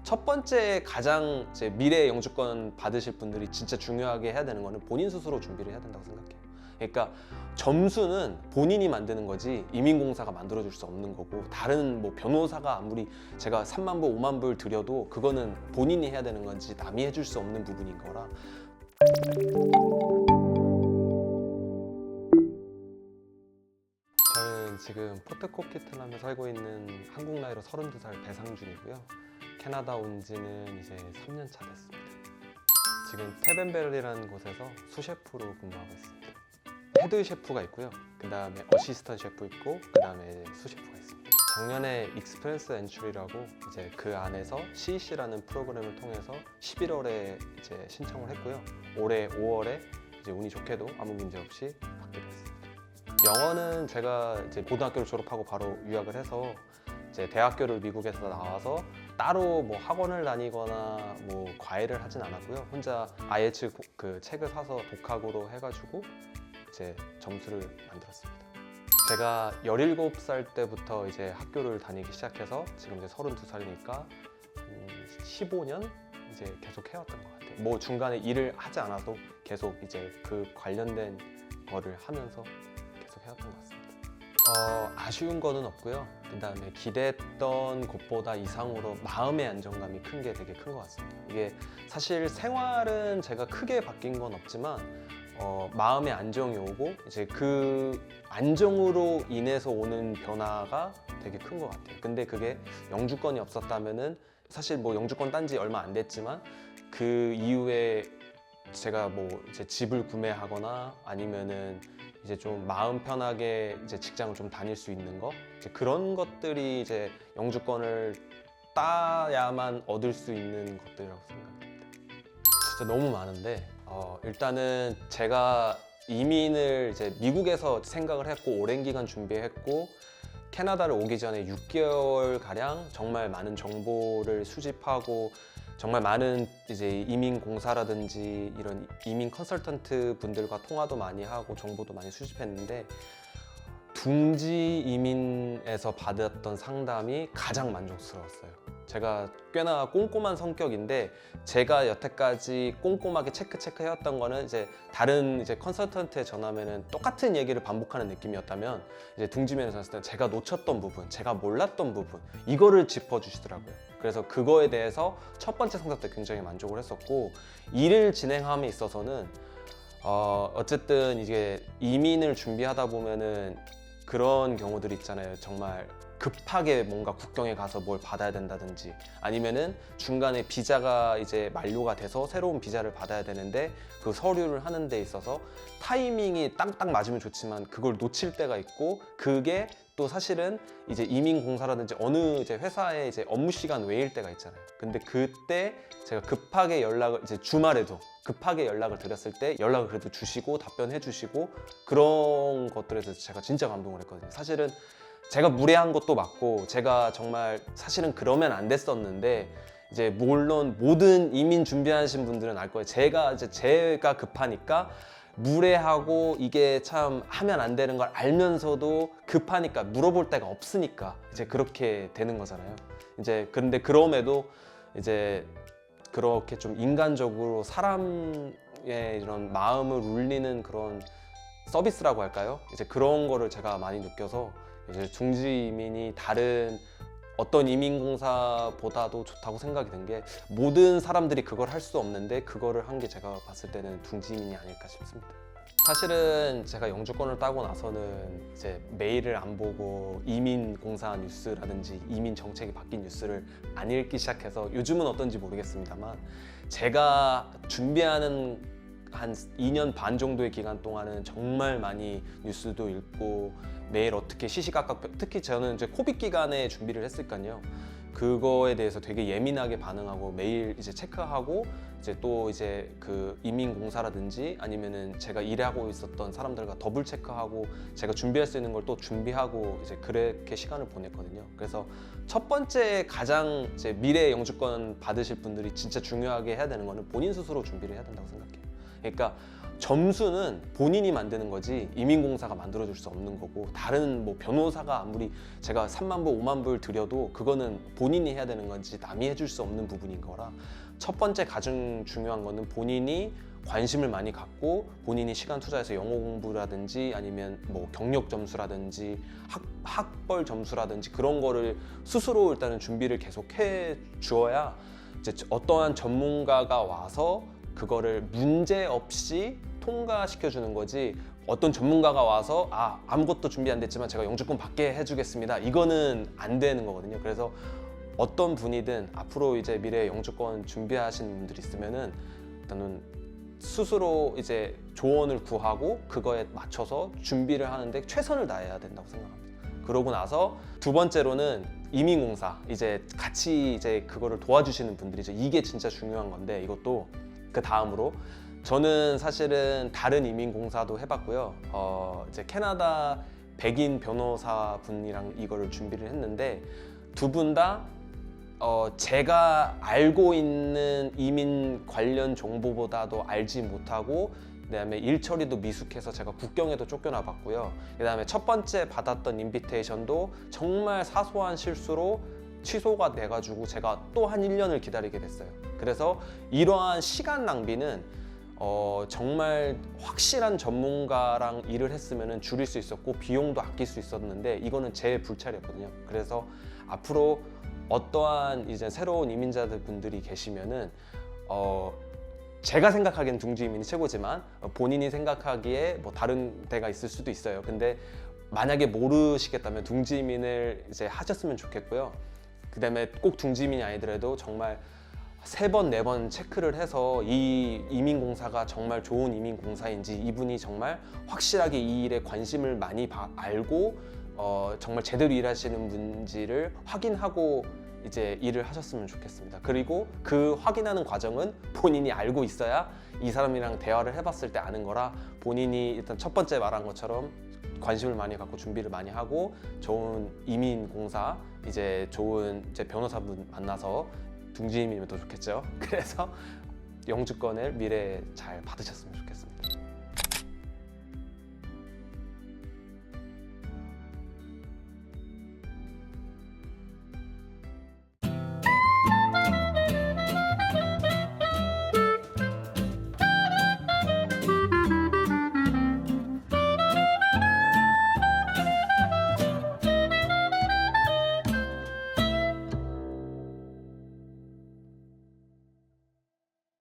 첫 번째 가장 이제 미래 영주권 받으실 분들이 진짜 중요하게 해야 되는 거는 본인 스스로 준비를 해야 된다고 생각해요. 그러니까 점수는 본인이 만드는 거지 이민공사가 만들어줄 수 없는 거고, 다른 뭐 변호사가 아무리 제가 3만 불, 5만 불 들여도 그거는 본인이 해야 되는 건지 남이 해줄 수 없는 부분인 거라. 저는 지금 포트코키트남에 살고 있는 한국 나이로 32살 배상준이고요. 캐나다 온 지는 이제 3년 차 됐습니다. 지금 테벤베르리라는 곳에서 수셰프로 근무하고 있습니다. 헤드 셰프가 있고요. 그 다음에 어시스턴 셰프 있고, 그 다음에 수셰프가 있습니다. 작년에 익스프레스 엔트리라고 이제 그 안에서 CEC라는 프로그램을 통해서 11월에 이제 신청을 했고요. 올해 5월에 이제 운이 좋게도 아무 문제 없이 받게 됐습니다. 영어는 제가 이제 고등학교를 졸업하고 바로 유학을 해서 이제 대학교를 미국에서 나와서 따로 뭐 학원을 다니거나 뭐 과외를 하진 않았고요. 혼자 IELTS 그 책을 사서 독학으로 해가지고 이제 점수를 만들었습니다. 제가 17살 때부터 이제 학교를 다니기 시작해서 지금 이제 32살이니까 15년 이제 계속 해왔던 것 같아요. 뭐 중간에 일을 하지 않아도 계속 이제 그 관련된 거를 하면서 계속 해왔던 것 같습니다. 아쉬운 거는 없고요. 그 다음에 기대했던 것보다 이상으로 마음의 안정감이 큰 게 되게 큰 것 같습니다. 이게 사실 생활은 제가 크게 바뀐 건 없지만 마음의 안정이 오고 이제 그 안정으로 인해서 오는 변화가 되게 큰 것 같아요. 근데 그게 영주권이 없었다면은 사실 뭐 영주권 딴 지 얼마 안 됐지만 그 이후에 제가 뭐 이제 집을 구매하거나 아니면은 이제 좀 마음 편하게 이제 직장을 좀 다닐 수 있는 거, 이제 그런 것들이 이제 영주권을 따야만 얻을 수 있는 것들이라고 생각합니다. 진짜 너무 많은데 일단은 제가 이민을 이제 미국에서 생각을 했고 오랜 기간 준비했고 캐나다를 오기 전에 6개월 가량 정말 많은 정보를 수집하고 정말 많은 이제 이민 공사라든지 이런 이민 컨설턴트 분들과 통화도 많이 하고 정보도 많이 수집했는데 둥지 이민에서 받았던 상담이 가장 만족스러웠어요. 제가 꽤나 꼼꼼한 성격인데 제가 여태까지 꼼꼼하게 체크해왔던 거는 이제 다른 이제 컨설턴트에 전하면은 똑같은 얘기를 반복하는 느낌이었다면 이제 둥지면에서 했을 때 제가 놓쳤던 부분, 제가 몰랐던 부분 이거를 짚어주시더라고요. 그래서 그거에 대해서 첫 번째 상담 때 굉장히 만족을 했었고, 일을 진행함에 있어서는 어쨌든 이게 이민을 준비하다 보면은 그런 경우들이 있잖아요. 정말 급하게 뭔가 국경에 가서 뭘 받아야 된다든지 아니면은 중간에 비자가 이제 만료가 돼서 새로운 비자를 받아야 되는데 그 서류를 하는 데 있어서 타이밍이 딱딱 맞으면 좋지만 그걸 놓칠 때가 있고, 그게 또 사실은 이제 이민공사라든지 어느 이제 회사의 이제 업무 시간 외일 때가 있잖아요. 근데 그때 제가 급하게 연락을 이제 주말에도 급하게 연락을 드렸을 때 연락을 그래도 주시고 답변해 주시고 그런 것들에 대해서 제가 진짜 감동을 했거든요. 사실은 제가 무례한 것도 맞고 제가 정말 사실은 그러면 안 됐었는데 이제 물론 모든 이민 준비하신 분들은 알 거예요. 제가 급하니까 무례하고 이게 참 하면 안 되는 걸 알면서도 급하니까 물어볼 데가 없으니까 이제 그렇게 되는 거잖아요. 이제 근데 그럼에도 이제 그렇게 좀 인간적으로 사람의 이런 마음을 울리는 그런 서비스라고 할까요? 이제 그런 거를 제가 많이 느껴서 이제 둥지 이민이 다른 어떤 이민공사보다도 좋다고 생각이 든 게 모든 사람들이 그걸 할 수 없는데 그거를 한 게 제가 봤을 때는 둥지 이민이 아닐까 싶습니다. 사실은 제가 영주권을 따고 나서는 이제 메일을 안 보고 이민공사 뉴스라든지 이민 정책이 바뀐 뉴스를 안 읽기 시작해서 요즘은 어떤지 모르겠습니다만 제가 준비하는 한 2년 반 정도의 기간 동안은 정말 많이 뉴스도 읽고 매일 어떻게 시시각각, 특히 저는 이제 코비드 기간에 준비를 했으니까요. 그거에 대해서 되게 예민하게 반응하고 매일 이제 체크하고 이제 또 이제 그 이민공사라든지 아니면은 제가 일하고 있었던 사람들과 더블 체크하고 제가 준비할 수 있는 걸 또 준비하고 이제 그렇게 시간을 보냈거든요. 그래서 첫 번째 가장 이제 미래 영주권 받으실 분들이 진짜 중요하게 해야 되는 거는 본인 스스로 준비를 해야 된다고 생각해요. 그러니까 점수는 본인이 만드는 거지 이민공사가 만들어줄 수 없는 거고, 다른 뭐 변호사가 아무리 제가 3만 불, 5만 불 드려도 그거는 본인이 해야 되는 건지 남이 해줄 수 없는 부분인 거라, 첫 번째 가장 중요한 거는 본인이 관심을 많이 갖고 본인이 시간 투자해서 영어 공부라든지 아니면 뭐 경력 점수라든지 학벌 점수라든지 그런 거를 스스로 일단은 준비를 계속 해 주어야 이제 어떠한 전문가가 와서 그거를 문제 없이 통과시켜 주는 거지, 어떤 전문가가 와서 아무것도 준비 안 됐지만 제가 영주권 받게 해주겠습니다, 이거는 안 되는 거거든요. 그래서 어떤 분이든 앞으로 이제 미래 영주권 준비하시는 분들이 있으면은 일단은 스스로 이제 조언을 구하고 그거에 맞춰서 준비를 하는데 최선을 다해야 된다고 생각합니다. 그러고 나서 두 번째로는 이민공사, 이제 같이 이제 그거를 도와주시는 분들이죠. 이게 진짜 중요한 건데, 이것도 그 다음으로 저는 사실은 다른 이민공사도 해봤고요. 이제 캐나다 백인 변호사 분이랑 이거를 준비를 했는데, 두 분 다 제가 알고 있는 이민 관련 정보보다도 알지 못하고, 그다음에 일 처리도 미숙해서 제가 국경에도 쫓겨나 봤고요. 그다음에 첫 번째 받았던 인비테이션도 정말 사소한 실수로 취소가 돼가지고 제가 또 한 1년을 기다리게 됐어요. 그래서 이러한 시간 낭비는 정말 확실한 전문가랑 일을 했으면 줄일 수 있었고 비용도 아낄 수 있었는데, 이거는 제 불찰이었거든요. 그래서 앞으로 어떠한 이제 새로운 이민자들 분들이 계시면은 제가 생각하기엔 둥지 이민이 최고지만 본인이 생각하기에 뭐 다른 데가 있을 수도 있어요. 근데 만약에 모르시겠다면 둥지 이민을 이제 하셨으면 좋겠고요. 그다음에 꼭 둥지 이민이 아니더라도 정말 3번, 4번 체크를 해서 이 이민공사가 정말 좋은 이민공사인지, 이분이 정말 확실하게 이 일에 관심을 많이 알고 정말 제대로 일하시는 분인지를 확인하고 이제 일을 하셨으면 좋겠습니다. 그리고 그 확인하는 과정은 본인이 알고 있어야 이 사람이랑 대화를 해봤을 때 아는 거라, 본인이 일단 첫 번째 말한 것처럼 관심을 많이 갖고 준비를 많이 하고 좋은 이민공사, 이제 좋은 이제 변호사분 만나서 둥지 이민이면 더 좋겠죠. 그래서 영주권을 미래에 잘 받으셨으면 좋겠습니다.